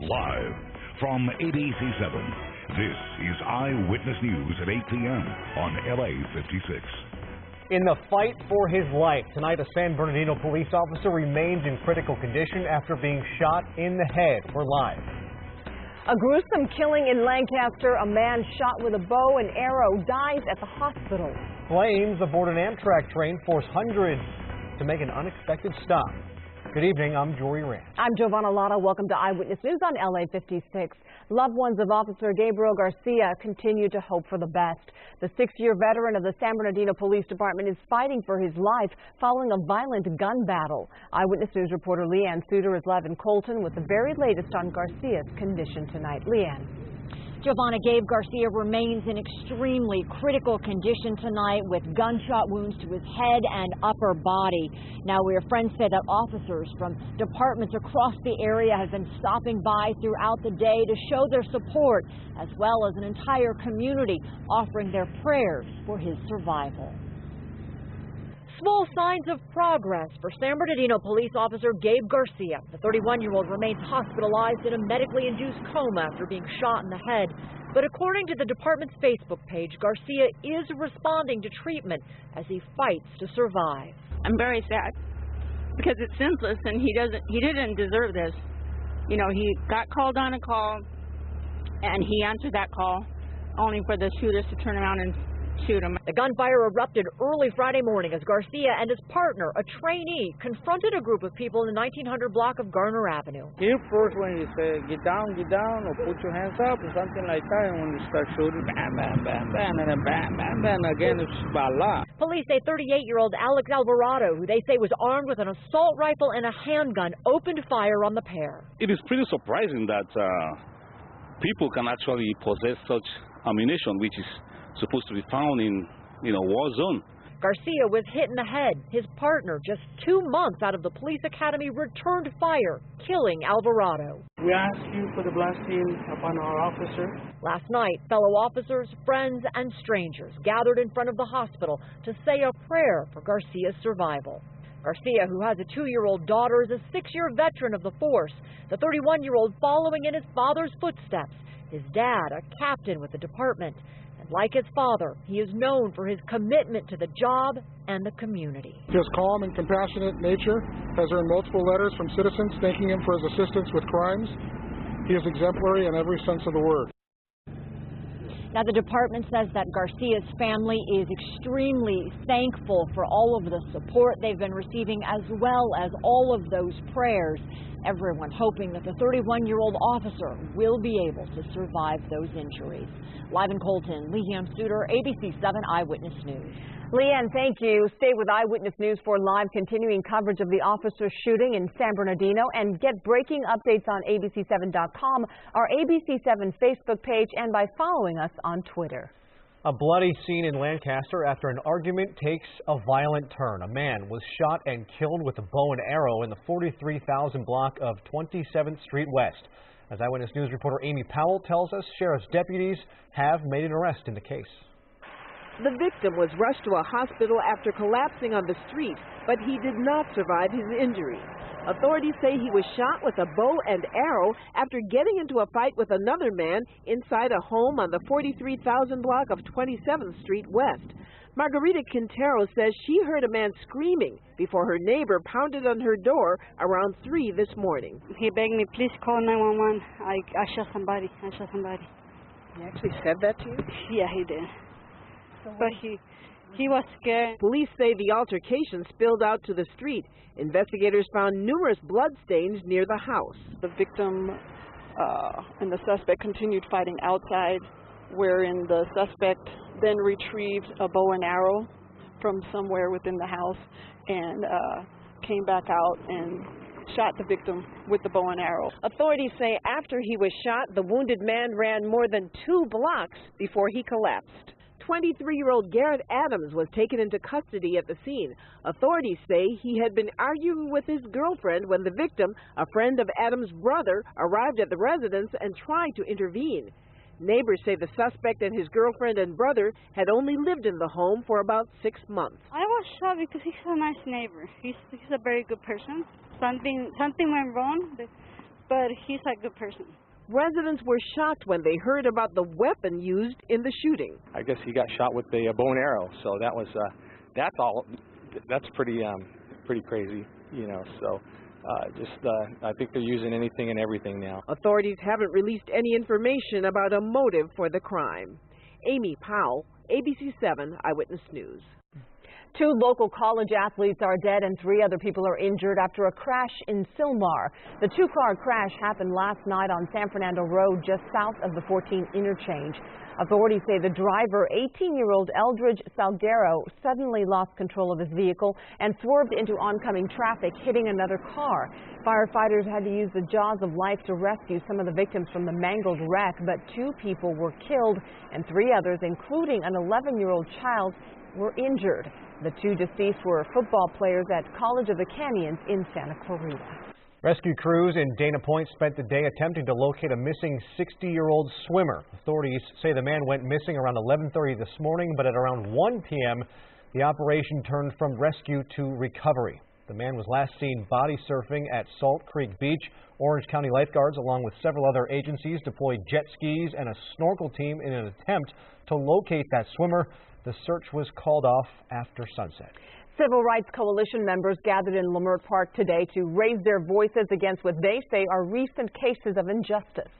Live from ABC7, this is Eyewitness News at 8 p.m. on LA56. In the fight for his life, tonight a San Bernardino police officer remains in critical condition after being shot in the head. We're live. A gruesome killing in Lancaster. A man shot with a bow and arrow dies at the hospital. Flames aboard an Amtrak train force hundreds to make an unexpected stop. Good evening, I'm Jory Rand. I'm Giovanna Lotta. Welcome to Eyewitness News on LA56. Loved ones of Officer Gabriel Garcia continue to hope for the best. The 6-year veteran of the San Bernardino Police Department is fighting for his life following a violent gun battle. Eyewitness News reporter Leanne Suter is live in Colton with the very latest on Garcia's condition tonight. Leanne. Giovanna, Gabe Garcia remains in extremely critical condition tonight with gunshot wounds to his head and upper body. Now, friends say that officers from departments across the area have been stopping by throughout the day to show their support, as well as an entire community offering their prayers for his survival. Small signs of progress for San Bernardino police officer Gabe Garcia. The 31-year-old remains hospitalized in a medically induced coma after being shot in the head. But according to the department's Facebook page, Garcia is responding to treatment as he fights to survive. I'm very sad because it's senseless and he didn't deserve this. You know, he got called on a call and he answered that call only for the shooters to turn around and shoot him. The gunfire erupted early Friday morning as Garcia and his partner, a trainee, confronted a group of people in the 1900 block of Garner Avenue. Here first when you say get down, or put your hands up, or something like that, and when you start shooting, bam, bam, bam, bam, and then bam, bam, bam, again it's voila. Police say 38-year-old Alex Alvarado, who they say was armed with an assault rifle and a handgun, opened fire on the pair. It is pretty surprising that people can actually possess such ammunition, which is supposed to be found in, war zone. Garcia was hit in the head. His partner, just 2 months out of the police academy, returned fire, killing Alvarado. We ask you for the blessing upon our officer. Last night, fellow officers, friends, and strangers gathered in front of the hospital to say a prayer for Garcia's survival. Garcia, who has a 2-year-old daughter, is a 6-year veteran of the force. The 31-year-old following in his father's footsteps. His dad, a captain with the department. Like his father, he is known for his commitment to the job and the community. His calm and compassionate nature has earned multiple letters from citizens thanking him for his assistance with crimes. He is exemplary in every sense of the word. Now, the department says that Garcia's family is extremely thankful for all of the support they've been receiving, as well as all of those prayers. Everyone hoping that the 31-year-old officer will be able to survive those injuries. Live in Colton, Leanne Suter, ABC7 Eyewitness News. Leanne, thank you. Stay with Eyewitness News for live continuing coverage of the officer shooting in San Bernardino, and get breaking updates on ABC7.com, our ABC7 Facebook page, and by following us on Twitter. A bloody scene in Lancaster after an argument takes a violent turn. A man was shot and killed with a bow and arrow in the 43,000 block of 27th Street West. As Eyewitness News reporter Amy Powell tells us, sheriff's deputies have made an arrest in the case. The victim was rushed to a hospital after collapsing on the street, but he did not survive his injuries. Authorities say he was shot with a bow and arrow after getting into a fight with another man inside a home on the 43,000 block of 27th Street West. Margarita Quintero says she heard a man screaming before her neighbor pounded on her door around 3 this morning. He begged me, please call 911. I shot somebody. He actually said that to you? Yeah, he did. But he was scared. Police say the altercation spilled out to the street. Investigators found numerous blood stains near the house. The victim and the suspect continued fighting outside, wherein the suspect then retrieved a bow and arrow from somewhere within the house and came back out and shot the victim with the bow and arrow. Authorities say after he was shot, the wounded man ran more than 2 blocks before he collapsed. 23-year-old Garrett Adams was taken into custody at the scene. Authorities say he had been arguing with his girlfriend when the victim, a friend of Adams' brother, arrived at the residence and tried to intervene. Neighbors say the suspect and his girlfriend and brother had only lived in the home for about 6 months. I was shocked because he's a nice neighbor. He's a very good person. Something went wrong, but he's a good person. Residents were shocked when they heard about the weapon used in the shooting. I guess he got shot with a bow and arrow, so that was that's pretty crazy, you know. So I think they're using anything and everything now. Authorities haven't released any information about a motive for the crime. Amy Powell, ABC7 Eyewitness News. 2 local college athletes are dead and 3 other people are injured after a crash in Sylmar. The 2-car crash happened last night on San Fernando Road just south of the 14 interchange. Authorities say the driver, 18-year-old Eldridge Salguero, suddenly lost control of his vehicle and swerved into oncoming traffic, hitting another car. Firefighters had to use the jaws of life to rescue some of the victims from the mangled wreck, but 2 people were killed and 3 others, including an 11-year-old child, were injured. The 2 deceased were football players at College of the Canyons in Santa Clarita. Rescue crews in Dana Point spent the day attempting to locate a missing 60-year-old swimmer. Authorities say the man went missing around 11:30 this morning, but at around 1 p.m., the operation turned from rescue to recovery. The man was last seen body surfing at Salt Creek Beach. Orange County lifeguards, along with several other agencies, deployed jet skis and a snorkel team in an attempt to locate that swimmer. The search was called off after sunset. Civil Rights Coalition members gathered in Leimert Park today to raise their voices against what they say are recent cases of injustice.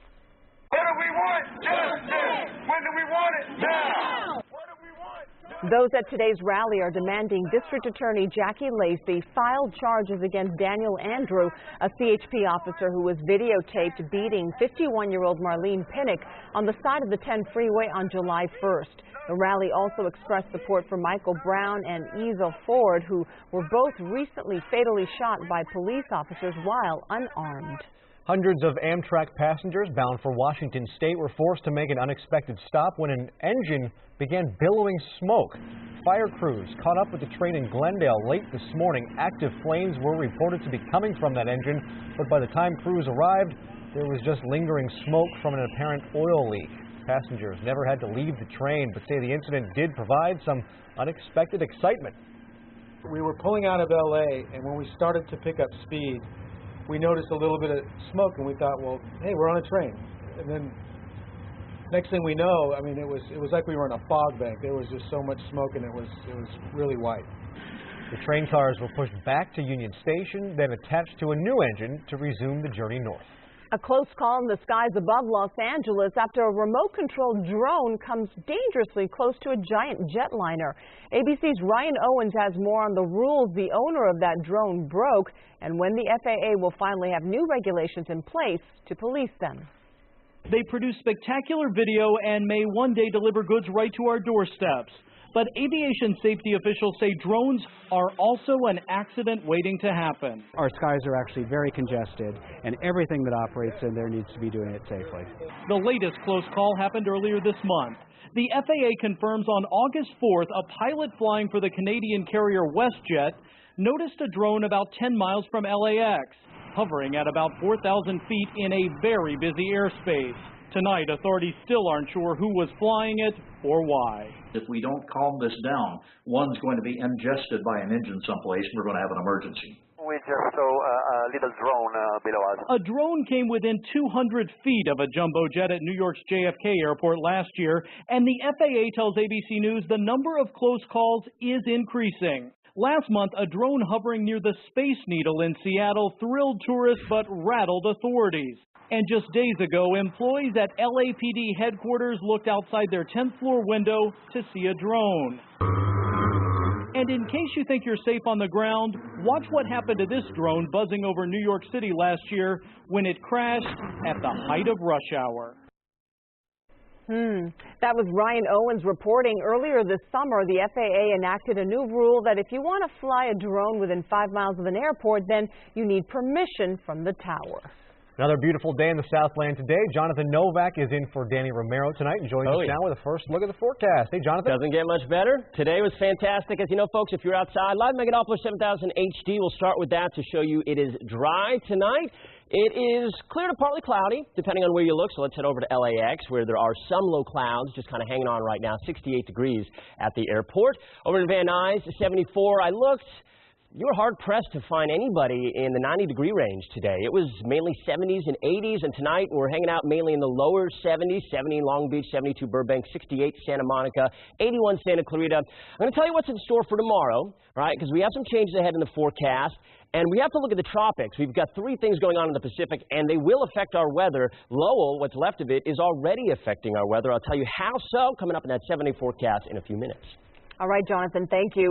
What do we want? Justice! When do we want it? Now! What do we want? Those at today's rally are demanding District Attorney Jackie Lacey file charges against Daniel Andrew, a CHP officer who was videotaped beating 51-year-old Marlene Pinnock on the side of the 10 freeway on July 1st. The rally also expressed support for Michael Brown and Ezel Ford, who were both recently fatally shot by police officers while unarmed. Hundreds of Amtrak passengers bound for Washington State were forced to make an unexpected stop when an engine began billowing smoke. Fire crews caught up with the train in Glendale late this morning. Active flames were reported to be coming from that engine, but by the time crews arrived, there was just lingering smoke from an apparent oil leak. Passengers never had to leave the train, but say the incident did provide some unexpected excitement. We were pulling out of LA, and when we started to pick up speed, we noticed a little bit of smoke, and we thought, well, hey, we're on a train. And then next thing we know, I mean, it was like we were in a fog bank. There was just so much smoke, and it was really white. The train cars were pushed back to Union Station, then attached to a new engine to resume the journey north. A close call in the skies above Los Angeles after a remote-controlled drone comes dangerously close to a giant jetliner. ABC's Ryan Owens has more on the rules the owner of that drone broke and when the FAA will finally have new regulations in place to police them. They produce spectacular video and may one day deliver goods right to our doorsteps. But aviation safety officials say drones are also an accident waiting to happen. Our skies are actually very congested, and everything that operates in there needs to be doing it safely. The latest close call happened earlier this month. The FAA confirms on August 4th, a pilot flying for the Canadian carrier WestJet noticed a drone about 10 miles from LAX, hovering at about 4,000 feet in a very busy airspace. Tonight, authorities still aren't sure who was flying it or why. If we don't calm this down, one's going to be ingested by an engine someplace, and we're going to have an emergency. We just saw a little drone below us. A drone came within 200 feet of a jumbo jet at New York's JFK airport last year, and the FAA tells ABC News the number of close calls is increasing. Last month, a drone hovering near the Space Needle in Seattle thrilled tourists but rattled authorities. And just days ago, employees at LAPD headquarters looked outside their 10th floor window to see a drone. And in case you think you're safe on the ground, watch what happened to this drone buzzing over New York City last year when it crashed at the height of rush hour. That was Ryan Owens reporting. Earlier this summer, the FAA enacted a new rule that if you want to fly a drone within 5 miles of an airport, then you need permission from the tower. Another beautiful day in the Southland today. Jonathan Novak is in for Danny Romero tonight and joins us now with a first look at the forecast. Hey, Jonathan. Doesn't get much better. Today was fantastic. As you know, folks, if you're outside, live Megadoppler 7000 HD. We'll start with that to show you it is dry tonight. It is clear to partly cloudy, depending on where you look. So let's head over to LAX, where there are some low clouds just kind of hanging on right now. 68 degrees at the airport. Over to Van Nuys, 74. I looked. you were hard-pressed to find anybody in the 90-degree range today. It was mainly 70s and 80s, and tonight we're hanging out mainly in the lower 70s, 70 in Long Beach, 72 Burbank, 68 Santa Monica, 81 Santa Clarita. I'm going to tell you what's in store for tomorrow, right, because we have some changes ahead in the forecast. And we have to look at the tropics. We've got 3 things going on in the Pacific, and they will affect our weather. Lowell, what's left of it, is already affecting our weather. I'll tell you how so coming up in that 7-day forecast in a few minutes. All right, Jonathan, thank you.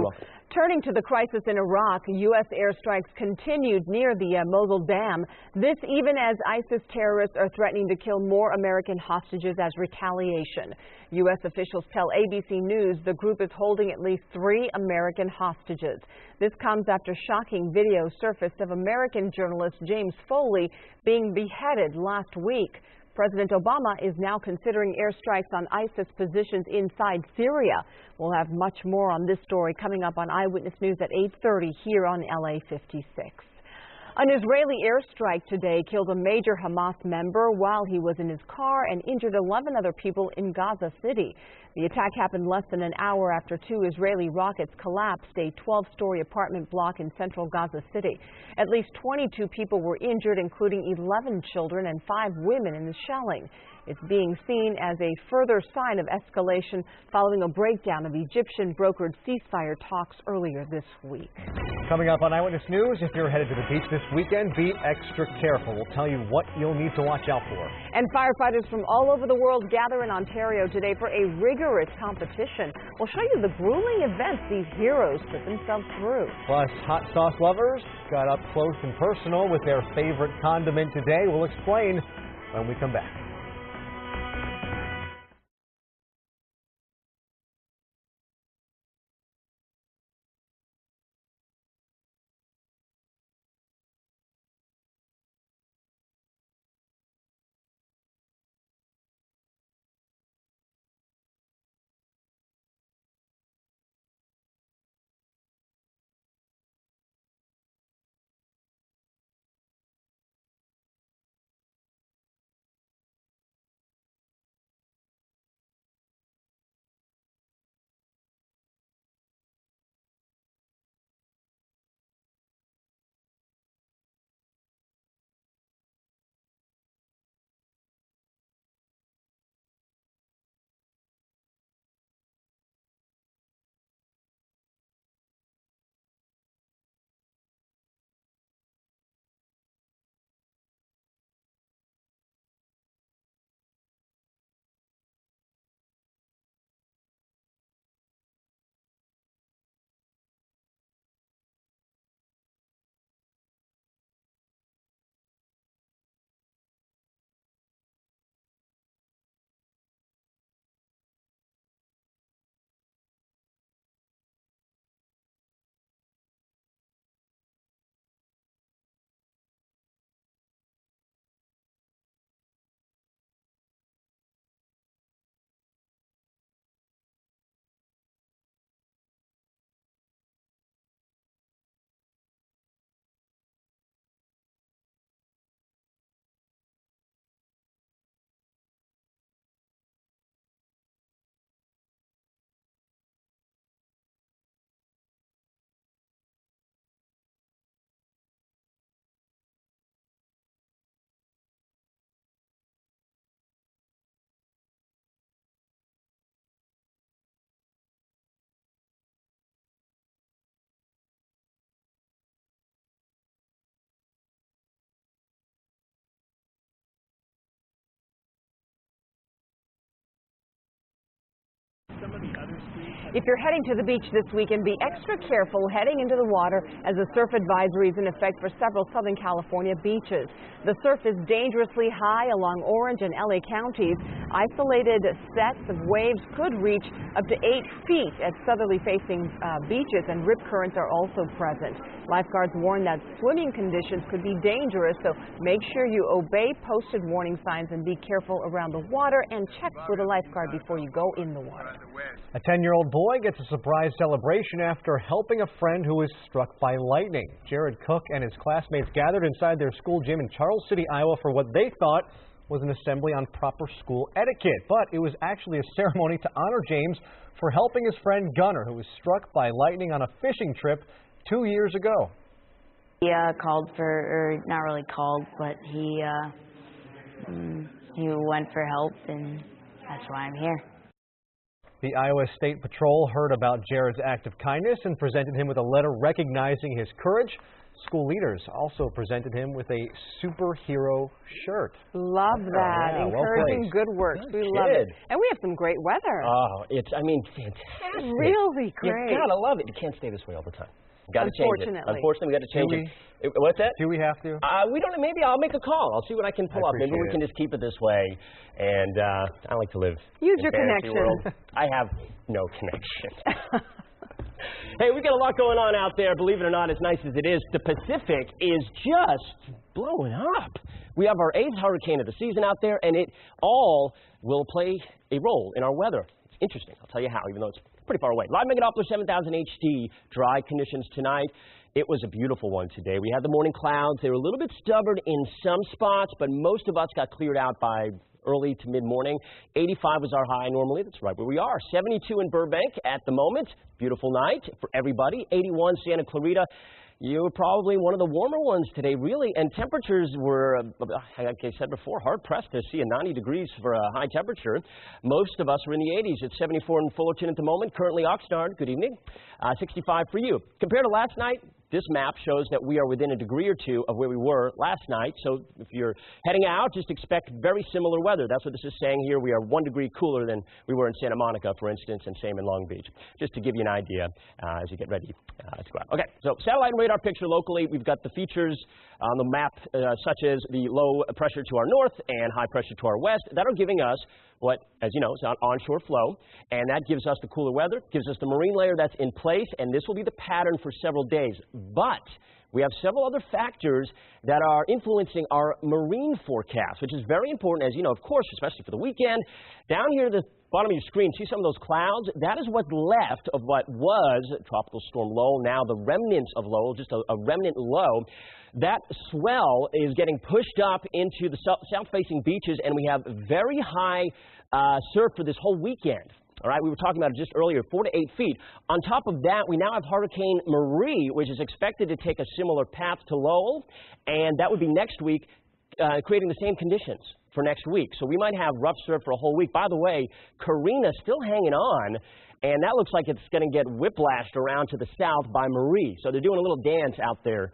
Turning to the crisis in Iraq, U.S. airstrikes continued near the Mosul Dam. This even as ISIS terrorists are threatening to kill more American hostages as retaliation. U.S. officials tell ABC News the group is holding at least 3 American hostages. This comes after shocking video surfaced of American journalist James Foley being beheaded last week. President Obama is now considering airstrikes on ISIS positions inside Syria. We'll have much more on this story coming up on Eyewitness News at 8:30 here on LA56. An Israeli airstrike today killed a major Hamas member while he was in his car and injured 11 other people in Gaza City. The attack happened less than an hour after 2 Israeli rockets collapsed a 12-story apartment block in central Gaza City. At least 22 people were injured, including 11 children and 5 women in the shelling. It's being seen as a further sign of escalation following a breakdown of Egyptian-brokered ceasefire talks earlier this week. Coming up on Eyewitness News, if you're headed to the beach this weekend, be extra careful. We'll tell you what you'll need to watch out for. And firefighters from all over the world gather in Ontario today for a rigorous competition. We'll show you the grueling events these heroes put themselves through. Plus, hot sauce lovers got up close and personal with their favorite condiment today. We'll explain when we come back. If you're heading to the beach this weekend, be extra careful heading into the water as a surf advisory is in effect for several Southern California beaches. The surf is dangerously high along Orange and LA counties. Isolated sets of waves could reach up to 8 feet at southerly facing beaches, and rip currents are also present. Lifeguards warn that swimming conditions could be dangerous, so make sure you obey posted warning signs and be careful around the water and check with a lifeguard before you go in the water. A 10-year-old boy gets a surprise celebration after helping a friend who was struck by lightning. Jared Cook and his classmates gathered inside their school gym in Charles City, Iowa for what they thought was an assembly on proper school etiquette. But it was actually a ceremony to honor James for helping his friend Gunnar, who was struck by lightning on a fishing trip 2 years ago. He called for, or not really called, but he went for help, and that's why I'm here. The Iowa State Patrol heard about Jared's act of kindness and presented him with a letter recognizing his courage. School leaders also presented him with a superhero shirt. Love that. Yeah, encouraging good work. We love it. And we have some great weather. Oh, it's, I mean, fantastic. Really great. You gotta love it. You can't stay this way all the time. Got to change it. Unfortunately, we got to change it. What's that? Do we have to? We don't. Maybe I'll make a call. I'll see what I can pull up. Maybe we can just keep it this way. And I like to live. Use in your fantasy connection. World. I have no connection. Hey, we got a lot going on out there. Believe it or not, as nice as it is, the Pacific is just blowing up. We have our 8th hurricane of the season out there, and it all will play a role in our weather. It's interesting. I'll tell you how, even though it's pretty far away. Live Megadoppler 7000 HD, dry conditions tonight. It was a beautiful one today. We had the morning clouds. They were a little bit stubborn in some spots, but most of us got cleared out by early to mid-morning. 85 was our high normally. That's right where we are. 72 in Burbank at the moment. Beautiful night for everybody. 81 Santa Clarita. You were probably one of the warmer ones today, really, and temperatures were, like I said before, hard-pressed to see a 90 degrees for a high temperature. Most of us are in the 80s. It's 74 in Fullerton at the moment. Currently Oxnard, good evening. 65 for you. Compared to last night, this map shows that we are within a degree or two of where we were last night. So if you're heading out, just expect very similar weather. That's what this is saying here. We are 1 degree cooler than we were in Santa Monica, for instance, and same in Long Beach. Just to give you an idea as you get ready to go out. Okay, so satellite and radar picture locally. We've got the features on the map, such as the low pressure to our north and high pressure to our west, that are giving us what, as you know, is an onshore flow, and that gives us the cooler weather, gives us the marine layer that's in place, and this will be the pattern for several days. But we have several other factors that are influencing our marine forecast, which is very important, as you know, of course, especially for the weekend. Down here at the bottom of your screen, see some of those clouds? That is what's left of what was Tropical Storm Lowell, now the remnants of Lowell, just a remnant low. That swell is getting pushed up into the south-facing beaches, and we have very high surf for this whole weekend. All right, we were talking about it just earlier, 4 to 8 feet. On top of that, we now have Hurricane Marie, which is expected to take a similar path to Lowell, and that would be next week, creating the same conditions for next week. So we might have rough surf for a whole week. By the way, Karina's still hanging on, and that looks like it's going to get whiplashed around to the south by Marie. So they're doing a little dance out there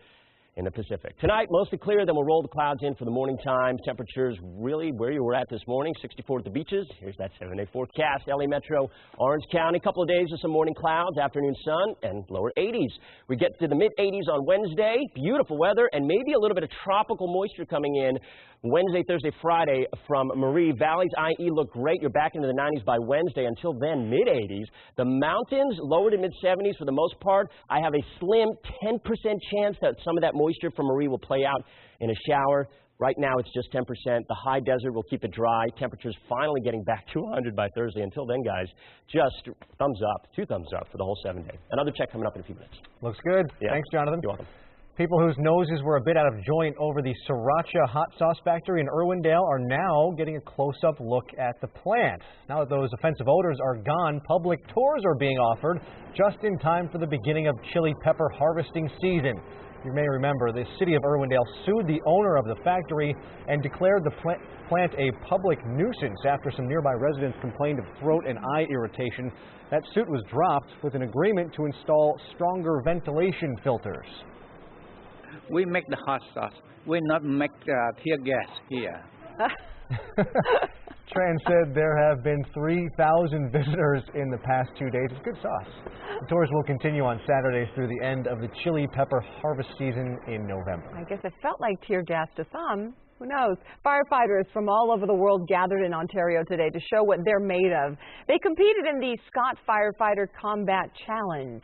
in the Pacific. Tonight, mostly clear, then we'll roll the clouds in for the morning time. Temperatures really where you were at this morning, 64 at the beaches. Here's that 7-day forecast. LA Metro, Orange County, a couple of days of some morning clouds, afternoon sun, and lower 80s. We get to the mid-80s on Wednesday. Beautiful weather, and maybe a little bit of tropical moisture coming in Wednesday, Thursday, Friday from Marie. Valleys, IE look great. You're back into the 90s by Wednesday. Until then, mid-80s. The mountains, lower to mid-70s for the most part. I have a slim 10% chance that some of that moisture from Marie will play out in a shower. Right now, it's just 10%. The high desert will keep it dry. Temperatures finally getting back to 100 by Thursday. Until then, guys, just thumbs up, 2 thumbs up for the whole 7-day. Another check coming up in a few minutes. Looks good. Yeah. Thanks, Jonathan. You're welcome. People whose noses were a bit out of joint over the Sriracha hot sauce factory in Irwindale are now getting a close-up look at the plant. Now that those offensive odors are gone, public tours are being offered just in time for the beginning of chili pepper harvesting season. You may remember the city of Irwindale sued the owner of the factory and declared the plant a public nuisance after some nearby residents complained of throat and eye irritation. That suit was dropped with an agreement to install stronger ventilation filters. We make the hot sauce. We not make tear gas here. Tran said there have been 3,000 visitors in the past 2 days. It's good sauce. The tours will continue on Saturdays through the end of the chili pepper harvest season in November. I guess it felt like tear gas to some. Who knows? Firefighters from all over the world gathered in Ontario today to show what they're made of. They competed in the Scott Firefighter Combat Challenge.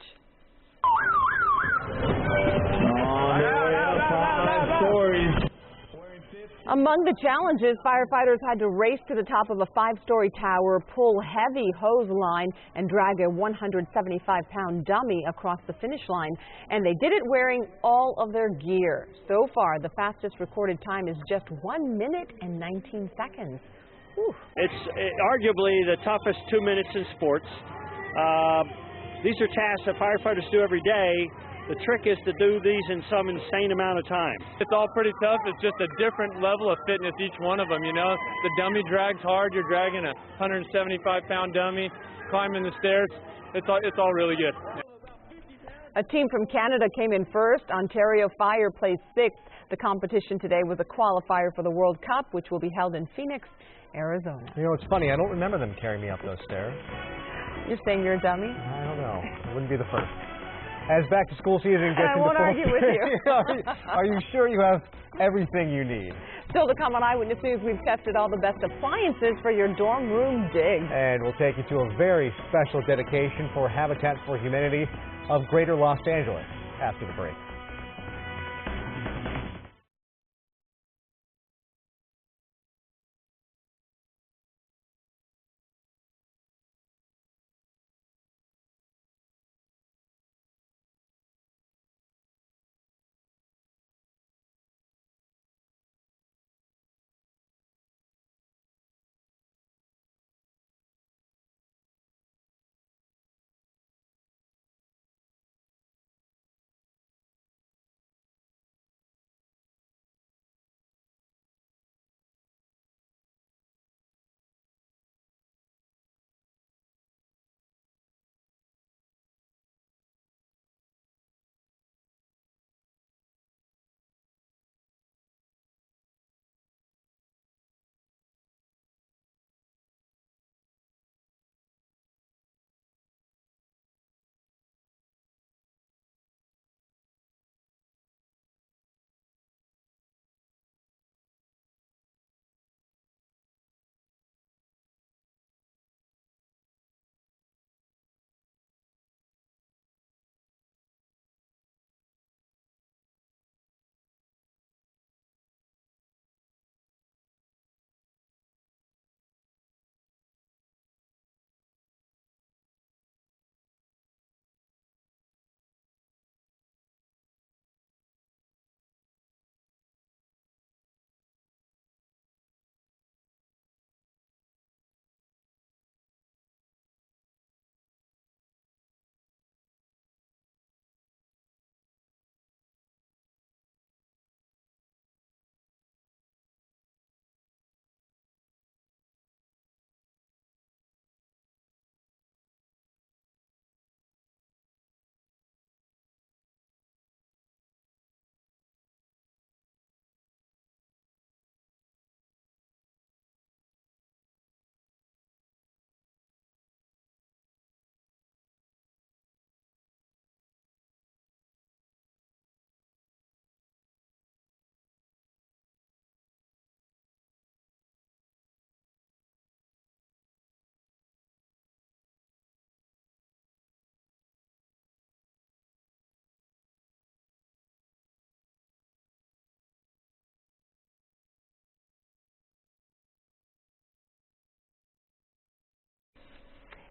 Among the challenges, firefighters had to race to the top of a 5-story tower, pull heavy hose line, and drag a 175-pound dummy across the finish line. And they did it wearing all of their gear. So far, the fastest recorded time is just 1 minute and 19 seconds. Whew. It's arguably the toughest 2 minutes in sports. These are tasks that firefighters do every day, The trick is to do these in some insane amount of time. It's all pretty tough. It's just a different level of fitness, each one of them, you know. The dummy drags hard. You're dragging a 175-pound dummy, climbing the stairs. It's all really good. A team from Canada came in first. Ontario Fire placed sixth. The competition today was a qualifier for the World Cup, which will be held in Phoenix, Arizona. You know, it's funny. I don't remember them carrying me up those stairs. You're saying you're a dummy? I don't know. It wouldn't be the first. As back-to-school season gets into won't full argue with you. Are you sure you have everything you need? Still to come on Eyewitness News, we've tested all the best appliances for your dorm room dig. And we'll take you to a very special dedication for Habitat for Humanity of Greater Los Angeles after the break.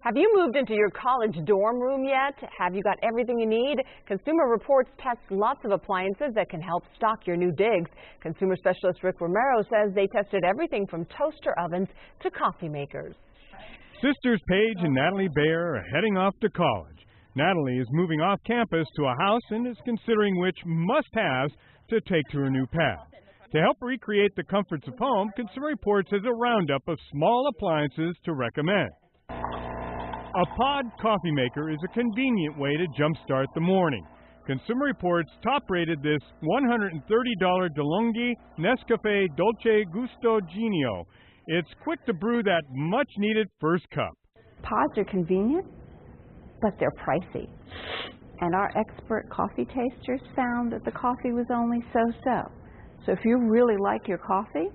Have you moved into your college dorm room yet? Have you got everything you need? Consumer Reports tests lots of appliances that can help stock your new digs. Consumer specialist Rick Romero says they tested everything from toaster ovens to coffee makers. Sisters Paige and Natalie Bayer are heading off to college. Natalie is moving off campus to a house and is considering which must-haves to take to her new pad. To help recreate the comforts of home, Consumer Reports has a roundup of small appliances to recommend. A pod coffee maker is a convenient way to jumpstart the morning. Consumer Reports top-rated this $130 DeLonghi Nescafe Dolce Gusto Genio. It's quick to brew that much-needed first cup. Pods are convenient, but they're pricey. And our expert coffee tasters found that the coffee was only so-so. So if you really like your coffee,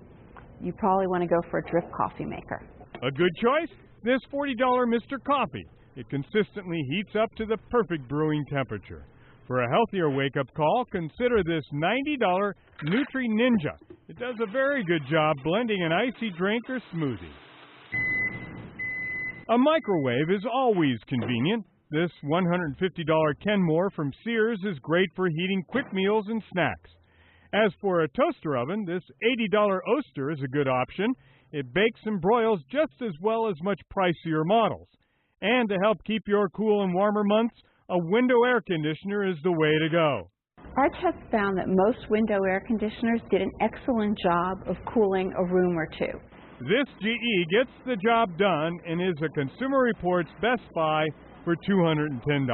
you probably want to go for a drip coffee maker. A good choice? This $40 Mr. Coffee. It consistently heats up to the perfect brewing temperature. For a healthier wake-up call, consider this $90 Nutri Ninja. It does a very good job blending an icy drink or smoothie. A microwave is always convenient. This $150 Kenmore from Sears is great for heating quick meals and snacks. As for a toaster oven, this $80 Oster is a good option. It bakes and broils just as well as much pricier models. And to help keep your cool in warmer months, a window air conditioner is the way to go. Our tests found that most window air conditioners did an excellent job of cooling a room or two. This GE gets the job done and is a Consumer Reports Best Buy for $210.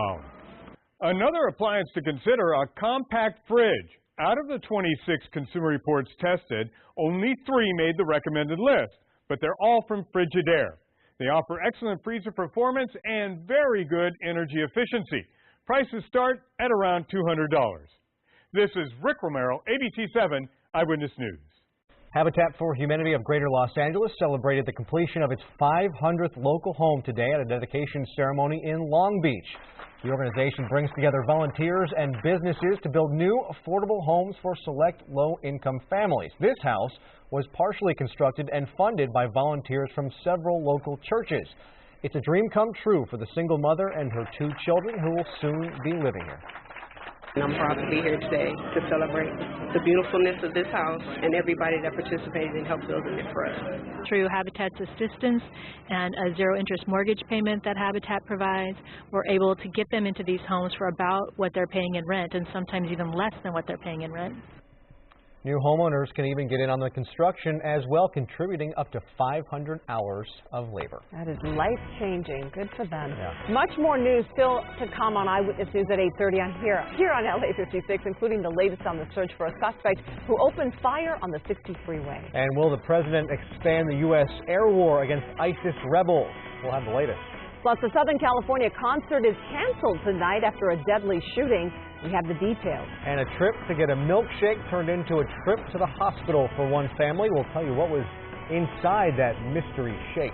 Another appliance to consider, a compact fridge. Out of the 26 Consumer Reports tested, only 3 made the recommended list, but they're all from Frigidaire. They offer excellent freezer performance and very good energy efficiency. Prices start at around $200. This is Rick Romero, ABC7 Eyewitness News. Habitat for Humanity of Greater Los Angeles celebrated the completion of its 500th local home today at a dedication ceremony in Long Beach. The organization brings together volunteers and businesses to build new, affordable homes for select low-income families. This house was partially constructed and funded by volunteers from several local churches. It's a dream come true for the single mother and her 2 children who will soon be living here. And I'm proud to be here today to celebrate the beautifulness of this house and everybody that participated in help building it for us. Through Habitat's assistance and a zero-interest mortgage payment that Habitat provides, we're able to get them into these homes for about what they're paying in rent, and sometimes even less than what they're paying in rent. New homeowners can even get in on the construction as well, contributing up to 500 hours of labor. That is life-changing. Good for them. Yeah. Much more news still to come on Eyewitness News at 8:30 on here on LA56, including the latest on the search for a suspect who opened fire on the 60 freeway. And will the president expand the U.S. air war against ISIS rebels? We'll have the latest. Plus, the Southern California concert is canceled tonight after a deadly shooting. We have the details. And a trip to get a milkshake turned into a trip to the hospital for one family. We'll tell you what was inside that mystery shake.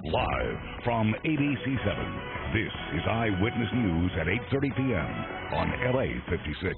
Live from ABC7, this is Eyewitness News at 8:30 p.m. on LA56.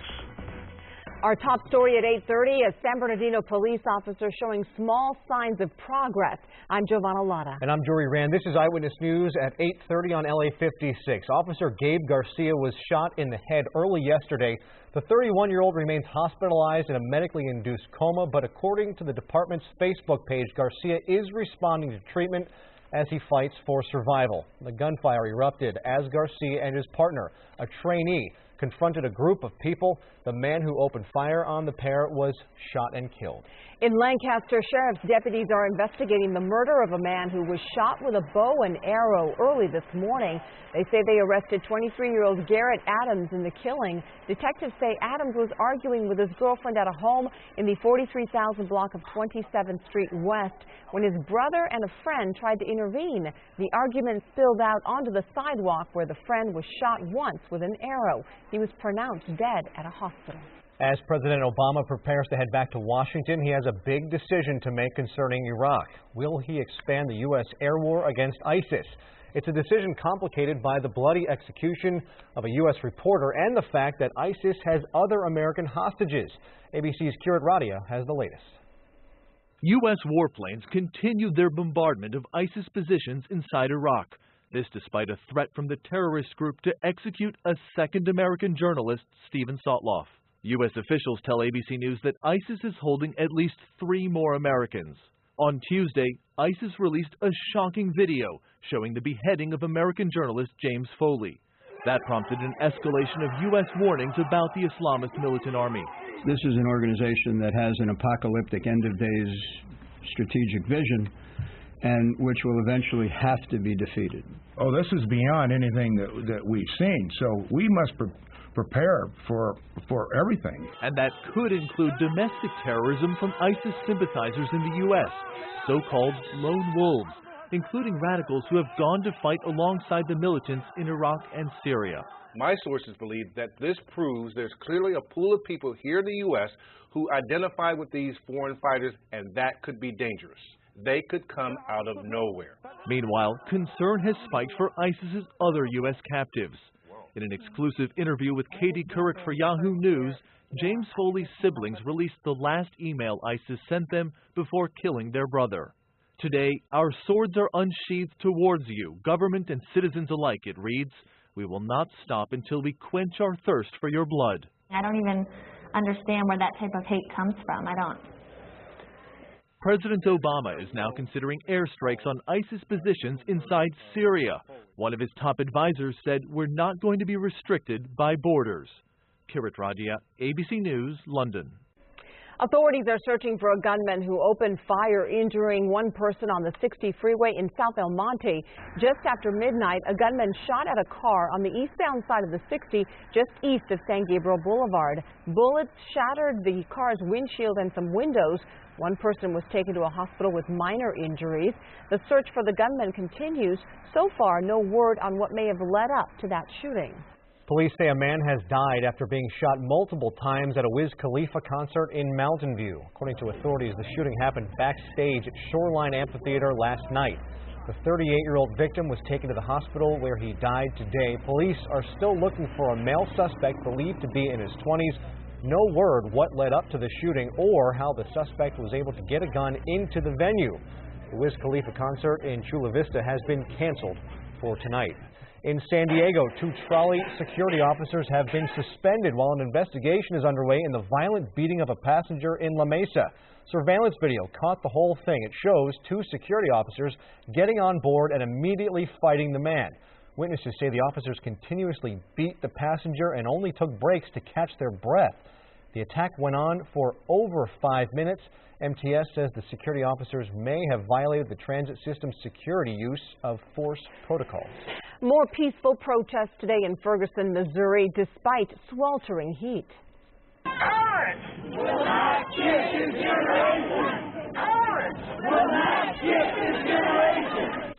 Our top story at 8:30, a San Bernardino police officer showing small signs of progress. I'm Giovanna Lotta. And I'm Jory Rand. This is Eyewitness News at 8:30 on LA56. Officer Gabe Garcia was shot in the head early yesterday. The 31-year-old remains hospitalized in a medically induced coma, but according to the department's Facebook page, Garcia is responding to treatment as he fights for survival. The gunfire erupted as Garcia and his partner, a trainee, confronted a group of people. The man who opened fire on the pair was shot and killed. In Lancaster, sheriff's deputies are investigating the murder of a man who was shot with a bow and arrow early this morning. They say they arrested 23-year-old Garrett Adams in the killing. Detectives say Adams was arguing with his girlfriend at a home in the 43,000 block of 27th Street West when his brother and a friend tried to intervene. The argument spilled out onto the sidewalk where the friend was shot once with an arrow. He was pronounced dead at a hospital. As President Obama prepares to head back to Washington, he has a big decision to make concerning Iraq. Will he expand the U.S. air war against ISIS? It's a decision complicated by the bloody execution of a U.S. reporter and the fact that ISIS has other American hostages. ABC's Kirat Radia has the latest. U.S. warplanes continued their bombardment of ISIS positions inside Iraq. This despite a threat from the terrorist group to execute a second American journalist, Steven Sotloff. U.S. officials tell ABC News that ISIS is holding at least 3 more Americans. On Tuesday, ISIS released a shocking video showing the beheading of American journalist James Foley. That prompted an escalation of U.S. warnings about the Islamist militant army. This is an organization that has an apocalyptic end-of-days strategic vision and which will eventually have to be defeated. Oh, this is beyond anything that we've seen, so we must prepare for everything. And that could include domestic terrorism from ISIS sympathizers in the U.S., so-called lone wolves, including radicals who have gone to fight alongside the militants in Iraq and Syria. My sources believe that this proves there's clearly a pool of people here in the U.S. who identify with these foreign fighters, and that could be dangerous. They could come out of nowhere. Meanwhile, concern has spiked for ISIS's other U.S. captives. In an exclusive interview with Katie Couric for Yahoo News, James Foley's siblings released the last email ISIS sent them before killing their brother. Today, our swords are unsheathed towards you, government and citizens alike, it reads. We will not stop until we quench our thirst for your blood. I don't even understand where that type of hate comes from. I don't. President Obama is now considering airstrikes on ISIS positions inside Syria. One of his top advisors said we're not going to be restricted by borders. Kirat Radia, ABC News, London. Authorities are searching for a gunman who opened fire, injuring one person on the 60 freeway in South El Monte. Just after midnight, a gunman shot at a car on the eastbound side of the 60, just east of San Gabriel Boulevard. Bullets shattered the car's windshield and some windows. One person was taken to a hospital with minor injuries. The search for the gunman continues. So far, no word on what may have led up to that shooting. Police say a man has died after being shot multiple times at a Wiz Khalifa concert in Mountain View. According to authorities, the shooting happened backstage at Shoreline Amphitheater last night. The 38-year-old victim was taken to the hospital where he died today. Police are still looking for a male suspect believed to be in his 20s. No word what led up to the shooting or how the suspect was able to get a gun into the venue. The Wiz Khalifa concert in Chula Vista has been canceled for tonight. In San Diego, 2 trolley security officers have been suspended while an investigation is underway in the violent beating of a passenger in La Mesa. Surveillance video caught the whole thing. It shows 2 security officers getting on board and immediately fighting the man. Witnesses say the officers continuously beat the passenger and only took breaks to catch their breath. The attack went on for over 5 minutes. MTS says the security officers may have violated the transit system's security use of force protocols. More peaceful protests today in Ferguson, Missouri, despite sweltering heat. Ours will not get this generation. Ours will not get this generation.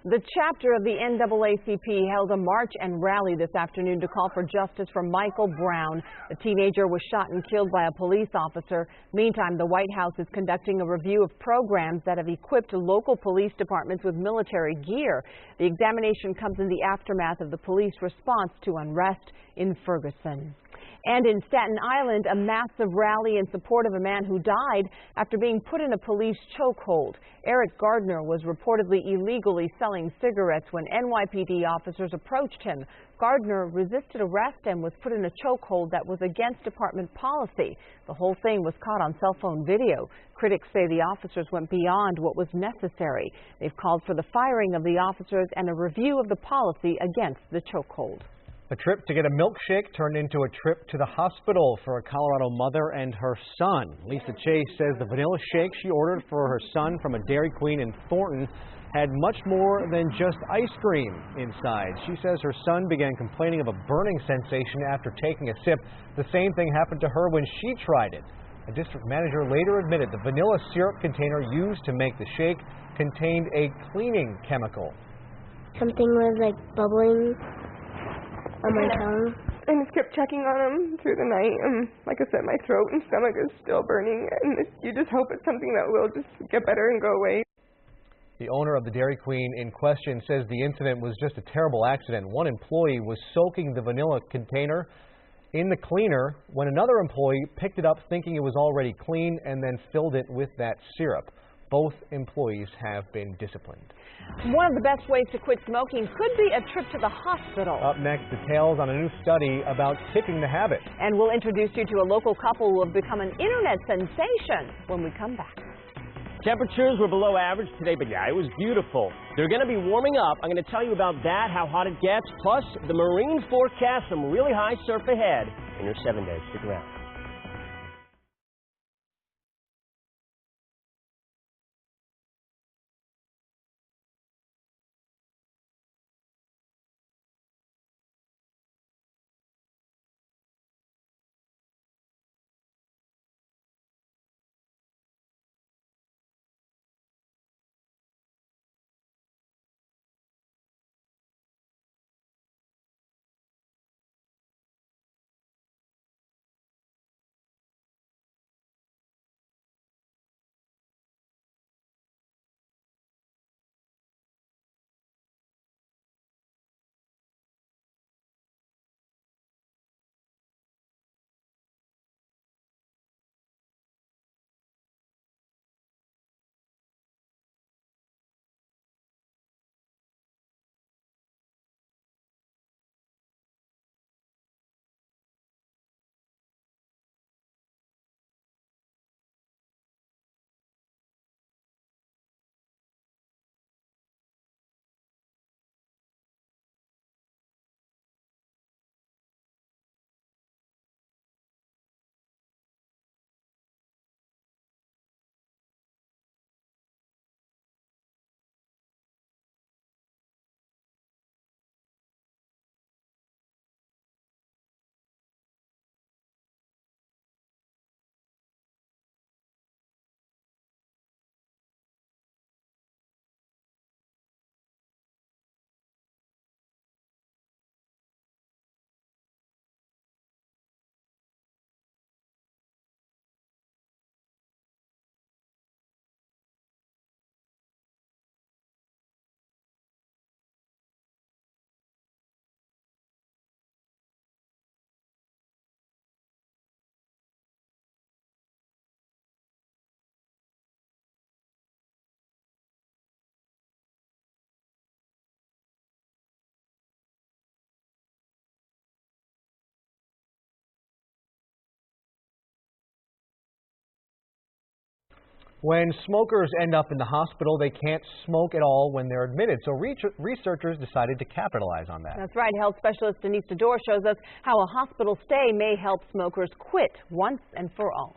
The chapter of the NAACP held a march and rally this afternoon to call for justice for Michael Brown. The teenager was shot and killed by a police officer. Meantime, the White House is conducting a review of programs that have equipped local police departments with military gear. The examination comes in the aftermath of the police response to unrest in Ferguson. And in Staten Island, a massive rally in support of a man who died after being put in a police chokehold. Eric Gardner was reportedly illegally selling cigarettes when NYPD officers approached him. Gardner resisted arrest and was put in a chokehold that was against department policy. The whole thing was caught on cell phone video. Critics say the officers went beyond what was necessary. They've called for the firing of the officers and a review of the policy against the chokehold. A trip to get a milkshake turned into a trip to the hospital for a Colorado mother and her son. Lisa Chase says the vanilla shake she ordered for her son from a Dairy Queen in Thornton had much more than just ice cream inside. She says her son began complaining of a burning sensation after taking a sip. The same thing happened to her when she tried it. A district manager later admitted the vanilla syrup container used to make the shake contained a cleaning chemical. Something was like bubbling on my tongue. I just kept checking on him through the night, and like I said, my throat and stomach is still burning, and you just hope it's something that will just get better and go away. The owner of the Dairy Queen in question says the incident was just a terrible accident. One employee was soaking the vanilla container in the cleaner when another employee picked it up thinking it was already clean and then filled it with that syrup. Both employees have been disciplined. One of the best ways to quit smoking could be a trip to the hospital. Up next, details on a new study about kicking the habit. And we'll introduce you to a local couple who have become an internet sensation when we come back. Temperatures were below average today, but yeah, it was beautiful. They're going to be warming up. I'm going to tell you about that, how hot it gets, plus the marine forecast, some really high surf ahead in your 7 days. Stick around. When smokers end up in the hospital, they can't smoke at all when they're admitted. So researchers decided to capitalize on that. That's right. Health specialist Denise DeDore shows us how a hospital stay may help smokers quit once and for all.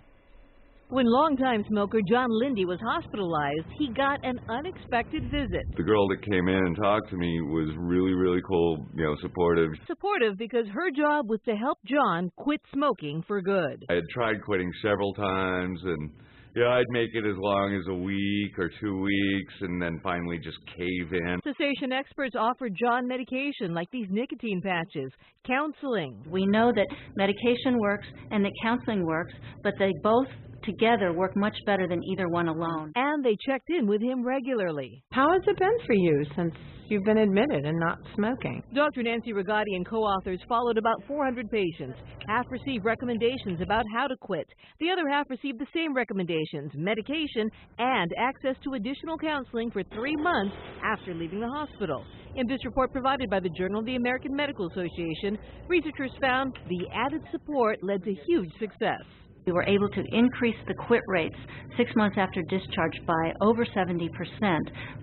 When longtime smoker John Lindy was hospitalized, he got an unexpected visit. The girl that came in and talked to me was really cool, supportive. Supportive because her job was to help John quit smoking for good. I had tried quitting several times, and Yeah, I'd make it as long as a week or 2 weeks and then finally just cave in. Cessation experts offer John medication like these nicotine patches, counseling. We know that medication works and that counseling works, but they both together work much better than either one alone. And they checked in with him regularly. How has it been for you since you've been admitted and not smoking? Dr. Nancy Rigotti and co-authors followed about 400 patients. Half received recommendations about how to quit. The other half received the same recommendations, medication, and access to additional counseling for 3 months after leaving the hospital. In this report provided by the Journal of the American Medical Association, researchers found the added support led to huge success. We were able to increase the quit rates 6 months after discharge by over 70%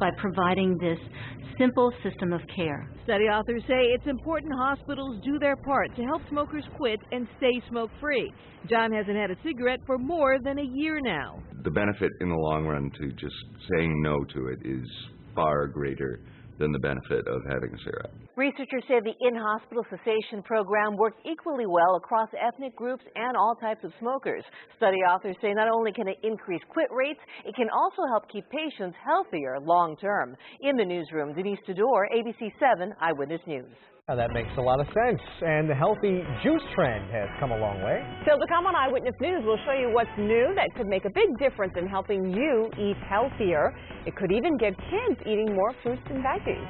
by providing this simple system of care. Study authors say it's important hospitals do their part to help smokers quit and stay smoke-free. John hasn't had a cigarette for more than a year now. The benefit in the long run to just saying no to it is far greater than the benefit of having a cigarette. Researchers say the in-hospital cessation program works equally well across ethnic groups and all types of smokers. Study authors say not only can it increase quit rates, it can also help keep patients healthier long-term. In the newsroom, Denise Tador, ABC7 Eyewitness News. Now that makes a lot of sense, and the healthy juice trend has come a long way. Still to come on Eyewitness News, we'll show you what's new that could make a big difference in helping you eat healthier. It could even get kids eating more fruits and veggies.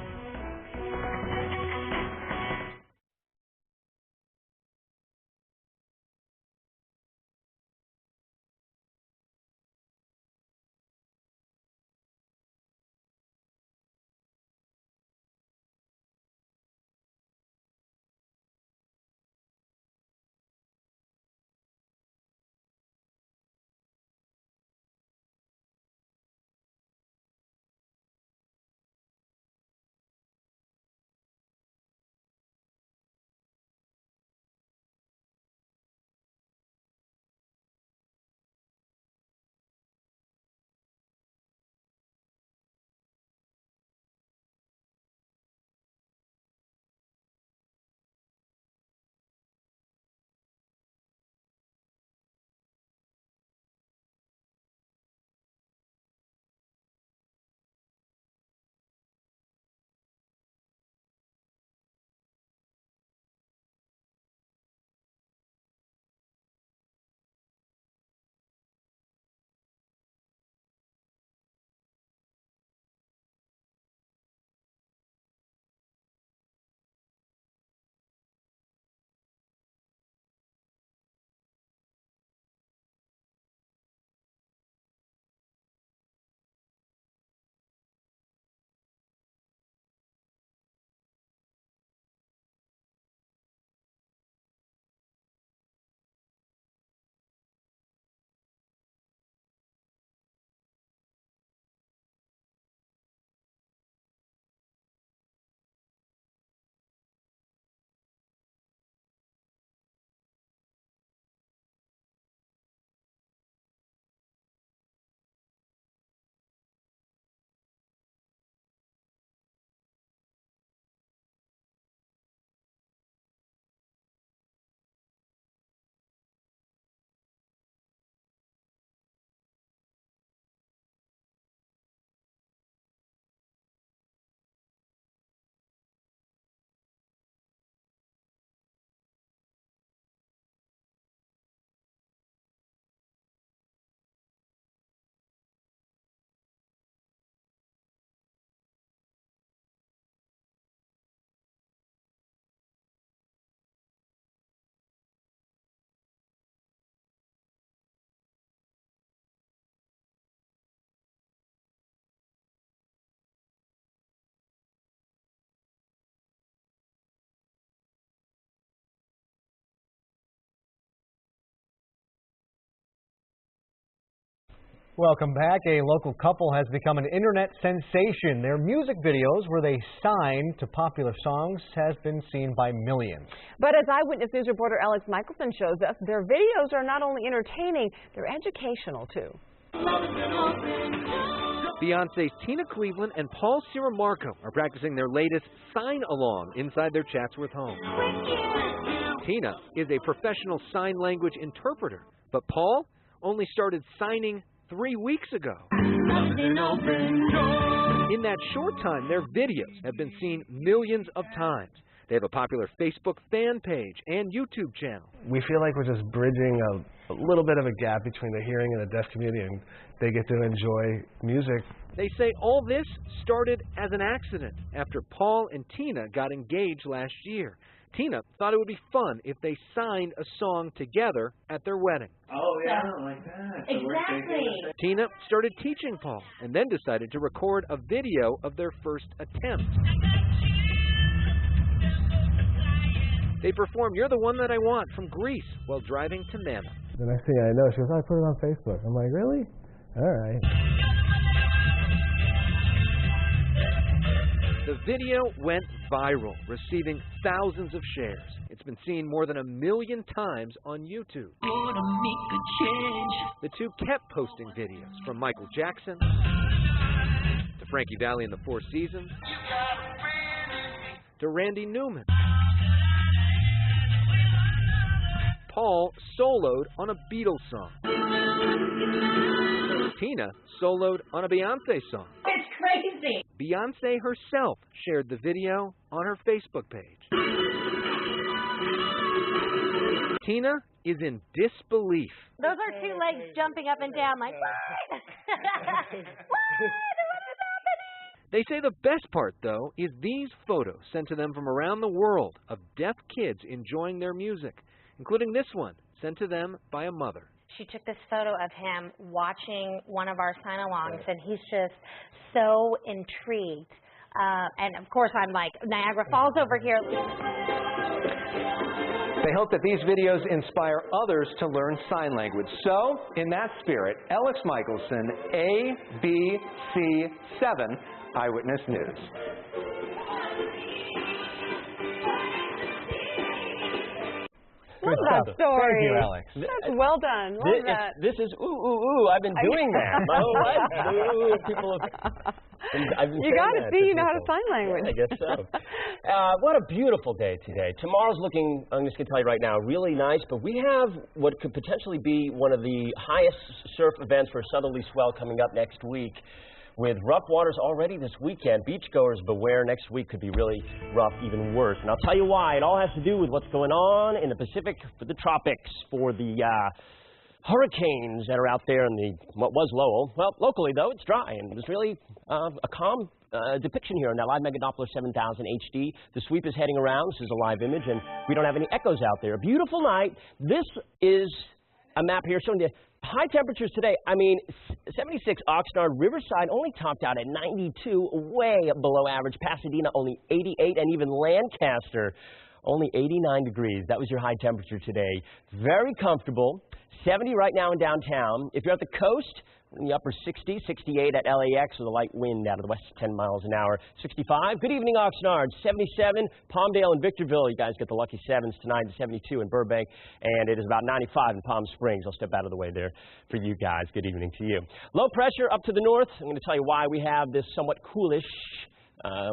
Welcome back. A local couple has become an internet sensation. Their music videos, where they sign to popular songs, has been seen by millions. But as Eyewitness News reporter Alex Michelson shows us, their videos are not only entertaining, they're educational too. Beyonce's Tina Cleveland and Paul Siramarco are practicing their latest sign-along inside their Chatsworth home. Tina is a professional sign language interpreter, but Paul only started signing 3 weeks ago. In that short time, their videos have been seen millions of times. They have a popular Facebook fan page and YouTube channel. We feel like we're just bridging a little bit of a gap between the hearing and the deaf community, and they get to enjoy music. They say all this started as an accident after Paul and Tina got engaged last year. Tina thought it would be fun if they signed a song together at their wedding. Oh, yeah, I don't like that. Exactly. Tina started teaching Paul and then decided to record a video of their first attempt. They performed You're the One That I Want from Greece while driving to Mammoth. The next thing I know, she goes, I put it on Facebook. I'm like, really? All right. The video went viral, receiving thousands of shares. It's been seen more than 1 million times on YouTube. The two kept posting videos, from Michael Jackson to Frankie Valli and the Four Seasons to Randy Newman. Paul soloed on a Beatles song. Tina soloed on a Beyonce song. It's crazy. Beyonce herself shared the video on her Facebook page. Tina is in disbelief. Those are two legs jumping up and down like, what? They say the best part, though, is these photos sent to them from around the world of deaf kids enjoying their music, including this one sent to them by a mother. She took this photo of him watching one of our sign-alongs, and he's just so intrigued. And, of course, I'm like, Niagara Falls over here. They hope that these videos inspire others to learn sign language. So, in that spirit, Alex Michelson, ABC7, Eyewitness News. Love that story. Thank you, Alex. That's well done. Love that. This is ooh. I've been doing that. My whole life. Ooh, people have. You got to see, you know how to sign language. I guess so. What a beautiful day today. Tomorrow's looking, I'm just going to tell you right now, really nice, but we have what could potentially be one of the highest surf events for southerly swell coming up next week. With rough waters already this weekend, beachgoers beware. Next week could be really rough, even worse. And I'll tell you why. It all has to do with what's going on in the Pacific, for the tropics, for the hurricanes that are out there in the what was Lowell. Well, locally, though, it's dry, and there's really a calm depiction here on that live Mega Doppler 7000 HD. The sweep is heading around. This is a live image, and we don't have any echoes out there. A beautiful night. This is a map here showing you high temperatures today. I mean, 76 Oxnard, Riverside only topped out at 92, way below average. Pasadena only 88, and even Lancaster only 89 degrees. That was your high temperature today. Very comfortable. 70 right now in downtown. If you're at the coast, in the upper 60s, 68 at LAX with a light wind out of the west, 10 miles an hour. 65. Good evening, Oxnard. 77. Palmdale and Victorville. You guys get the lucky sevens tonight. 72 in Burbank. And it is about 95 in Palm Springs. I'll step out of the way there for you guys. Good evening to you. Low pressure up to the north. I'm going to tell you why we have this somewhat coolish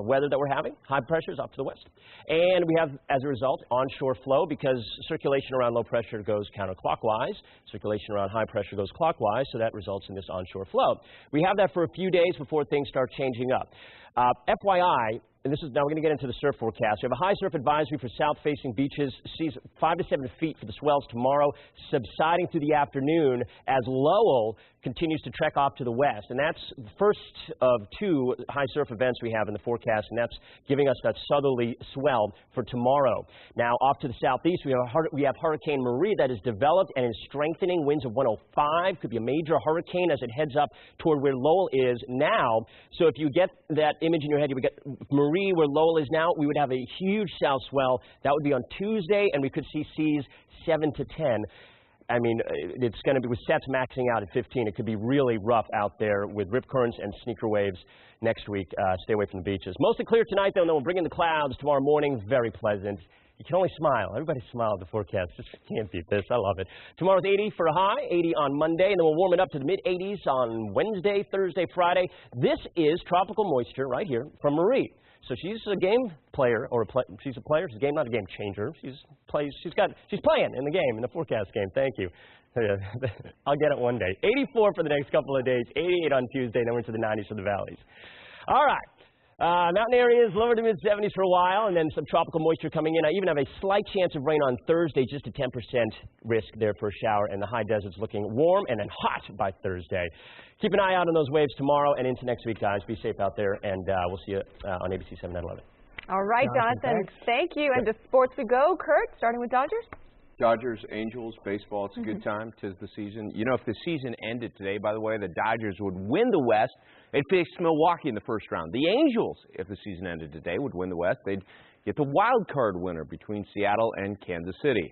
weather that we're having. High pressure is up to the west. And we have, as a result, onshore flow because circulation around low pressure goes counterclockwise. Circulation around high pressure goes clockwise, so that results in this onshore flow. We have that for a few days before things start changing up. FYI, and this is now we're going to get into the surf forecast. We have a high surf advisory for south-facing beaches. Seas 5 to 7 feet for the swells tomorrow, subsiding through the afternoon as Lowell continues to trek off to the west. And that's the first of two high surf events we have in the forecast, and that's giving us that southerly swell for tomorrow. Now, off to the southeast, we have Hurricane Maria that is developed and is strengthening. Winds of 105. Could be a major hurricane as it heads up toward where Lowell is now. So if you get that image in your head, you would get Marie, where Lowell is now, we would have a huge south swell. That would be on Tuesday, and we could see seas 7 to 10. I mean, it's going to be, with sets maxing out at 15, it could be really rough out there with rip currents and sneaker waves next week. Stay away from the beaches. Mostly clear tonight, though, and then we'll bring in the clouds tomorrow morning. Very pleasant. You can only smile. Everybody smile at the forecast. Just can't beat this. I love it. Tomorrow's 80 for a high, 80 on Monday, and then we'll warm it up to the mid-80s on Wednesday, Thursday, Friday. This is tropical moisture right here from Marie. So she's a game player, or she's a player. She's a game, not a game changer. She's playing in the game, in the forecast game. Thank you. I'll get it one day. 84 for the next couple of days, 88 on Tuesday, then we're to the 90s for the valleys. All right. Mountain areas lower to mid-70s for a while, and then some tropical moisture coming in. I even have a slight chance of rain on Thursday, just a 10% risk there for a shower, and the high desert's looking warm and then hot by Thursday. Keep an eye out on those waves tomorrow and into next week, guys. Be safe out there, and we'll see you on ABC7 at 11. All right, Jonathan, thank you. And to sports we go. Kurt, starting with Dodgers? Dodgers, Angels, baseball, it's a good time. 'Tis the season. You know, if the season ended today, by the way, the Dodgers would win the West. They'd face Milwaukee in the first round. The Angels, if the season ended today, would win the West. They'd get the wild card winner between Seattle and Kansas City.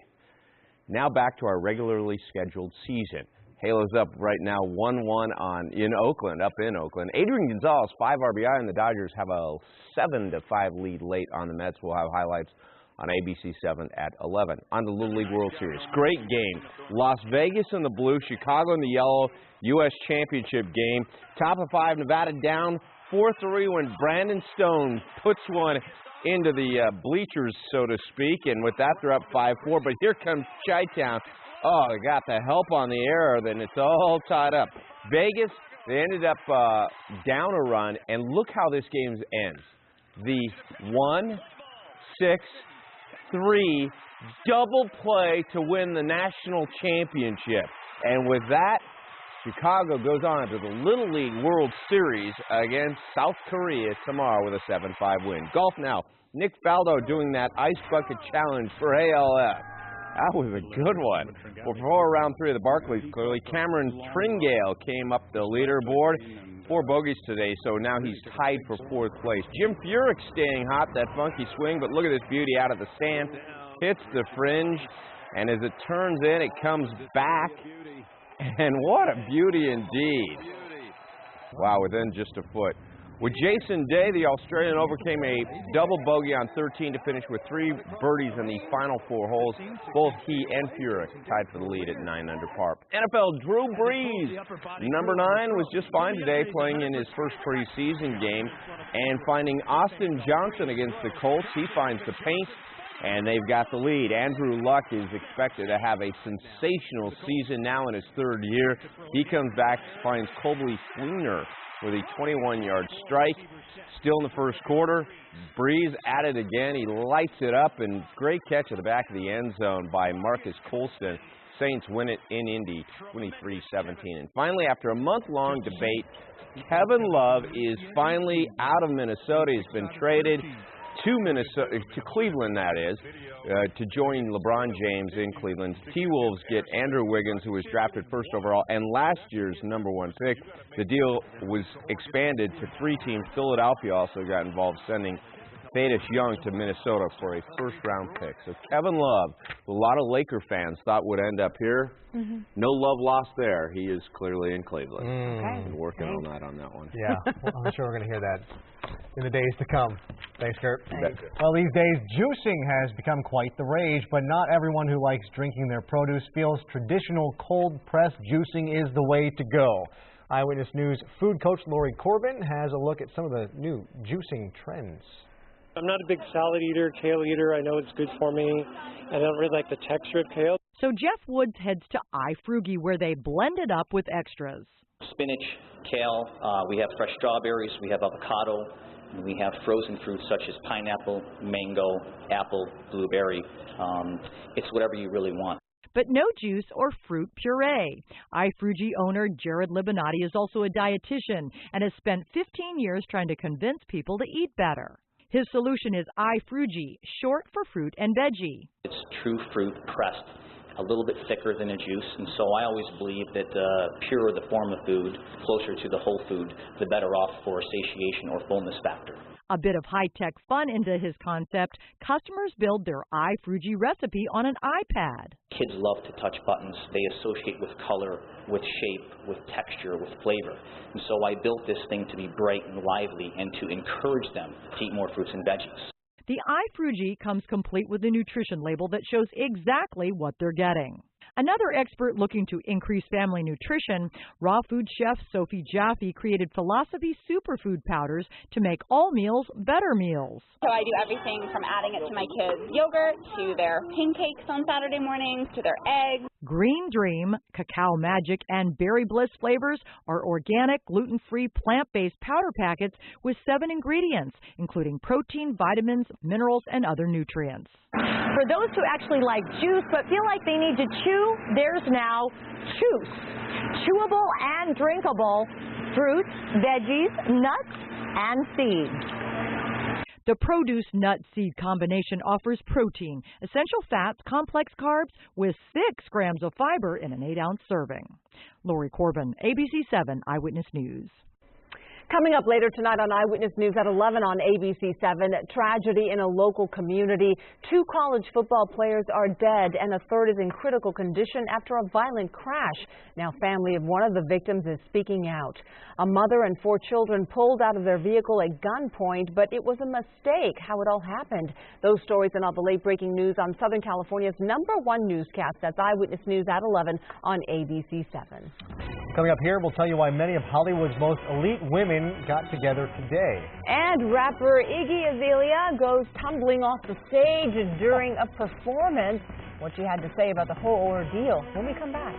Now back to our regularly scheduled season. Halos up right now 1-1 in Oakland, up in Oakland. Adrian Gonzalez, 5 RBI, and the Dodgers have a 7-5 lead late on the Mets. We'll have highlights on ABC7 at 11. On the Little League World Series. Great game. Las Vegas in the blue, Chicago in the yellow, U.S. Championship game. Top of 5, Nevada down 4-3 when Brandon Stone puts one into the bleachers, so to speak. And with that, they're up 5-4. But here comes Chi-Town. Oh, they got the help on the error, then it's all tied up. Vegas, they ended up down a run, and look how this game ends. The 1-6-3 double play to win the national championship. And with that, Chicago goes on to the Little League World Series against South Korea tomorrow with a 7-5 win. Golf now. Nick Faldo doing that ice bucket challenge for ALF. That was a good one. Well, for round 3 of the Barclays, clearly, Cameron Tringale came up the leaderboard. 4 bogeys today, so now he's tied for 4th place. Jim Furyk staying hot, that funky swing, but look at this beauty out of the sand. Hits the fringe, and as it turns in, it comes back. And what a beauty indeed. Wow, within just a foot. With Jason Day, the Australian overcame a double bogey on 13 to finish with 3 birdies in the final 4 holes. Both he and Furyk tied for the lead at 9 under par. NFL, Drew Brees, number 9, was just fine today, playing in his first preseason game and finding Austin Johnson against the Colts. He finds the paint, and they've got the lead. Andrew Luck is expected to have a sensational season now in his 3rd year. He comes back, finds Colby Fleener with a 21-yard strike. Still in the first quarter, Breeze at it again. He lights it up, and great catch at the back of the end zone by Marcus Colston. Saints win it in Indy, 23-17. And finally, after a month-long debate, Kevin Love is finally out of Minnesota. He's been traded to Cleveland, that is, to join LeBron James in Cleveland. T-Wolves get Andrew Wiggins, who was drafted 1st overall and last year's number 1 pick. The deal was expanded to 3 teams. Philadelphia also got involved, sending Thaddeus Young to Minnesota for a 1st-round pick. So Kevin Love, who a lot of Laker fans thought would end up here, no love lost there. He is clearly in Cleveland. Been working all night on that one. Yeah, well, I'm sure we're going to hear that in the days to come. Thanks, Kurt. Well, these days, juicing has become quite the rage, but not everyone who likes drinking their produce feels traditional cold-pressed juicing is the way to go. Eyewitness News food coach Lori Corbin has a look at some of the new juicing trends. I'm not a big salad eater, kale eater. I know it's good for me. I don't really like the texture of kale. So Jeff Woods heads to iFrugi, where they blend it up with extras. Spinach, kale, we have fresh strawberries, we have avocado, and we have frozen fruits such as pineapple, mango, apple, blueberry. It's whatever you really want. But no juice or fruit puree. iFrugi owner Jared Libonati is also a dietitian and has spent 15 years trying to convince people to eat better. His solution is iFrugi, short for fruit and veggie. It's true fruit pressed, a little bit thicker than a juice, and so I always believe that the purer the form of food, closer to the whole food, the better off for satiation or fullness factor. A bit of high-tech fun into his concept, customers build their iFrugi recipe on an iPad. Kids love to touch buttons. They associate with color, with shape, with texture, with flavor. And so I built this thing to be bright and lively and to encourage them to eat more fruits and veggies. The iFrugi comes complete with a nutrition label that shows exactly what they're getting. Another expert looking to increase family nutrition, raw food chef Sophie Jaffe created Philosophy Superfood Powders to make all meals better meals. So I do everything from adding it to my kids' yogurt, to their pancakes on Saturday mornings, to their eggs. Green Dream, Cacao Magic, and Berry Bliss flavors are organic, gluten-free, plant-based powder packets with 7 ingredients, including protein, vitamins, minerals, and other nutrients. For those who actually like juice but feel like they need to chew, there's now Choose. Chewable and drinkable fruits, veggies, nuts, and seeds. The produce nut seed combination offers protein, essential fats, complex carbs with 6 grams of fiber in an 8-ounce serving. Lori Corbin, ABC7 Eyewitness News. Coming up later tonight on Eyewitness News at 11 on ABC7, tragedy in a local community. 2 college football players are dead and a third is in critical condition after a violent crash. Now family of one of the victims is speaking out. A mother and 4 children pulled out of their vehicle at gunpoint, but it was a mistake how it all happened. Those stories and all the late-breaking news on Southern California's #1 newscast. That's Eyewitness News at 11 on ABC7. Coming up here, we'll tell you why many of Hollywood's most elite women got together today. And rapper Iggy Azalea goes tumbling off the stage during a performance. What she had to say about the whole ordeal when we come back.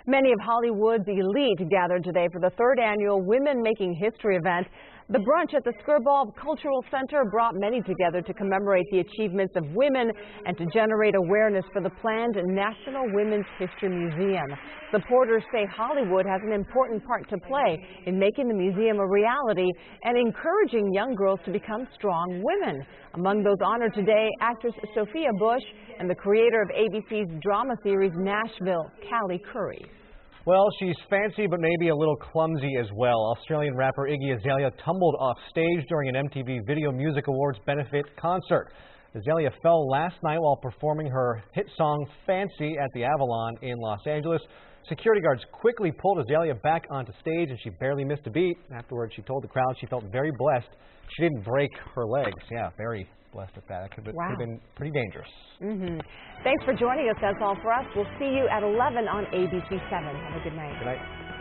Many of Hollywood's elite gathered today for the 3rd annual Women Making History event. The brunch at the Skirball Cultural Center brought many together to commemorate the achievements of women and to generate awareness for the planned National Women's History Museum. Supporters say Hollywood has an important part to play in making the museum a reality and encouraging young girls to become strong women. Among those honored today, actress Sophia Bush and the creator of ABC's drama series Nashville, Callie Curry. Well, she's fancy but maybe a little clumsy as well. Australian rapper Iggy Azalea tumbled off stage during an MTV Video Music Awards benefit concert. Azalea fell last night while performing her hit song Fancy at the Avalon in Los Angeles. Security guards quickly pulled Azalea back onto stage, and she barely missed a beat. Afterwards, she told the crowd she felt very blessed. She didn't break her legs. Yeah, very blessed with that. That could have been pretty dangerous. Thanks for joining us. That's all for us. We'll see you at 11 on ABC7. Have a good night. Good night.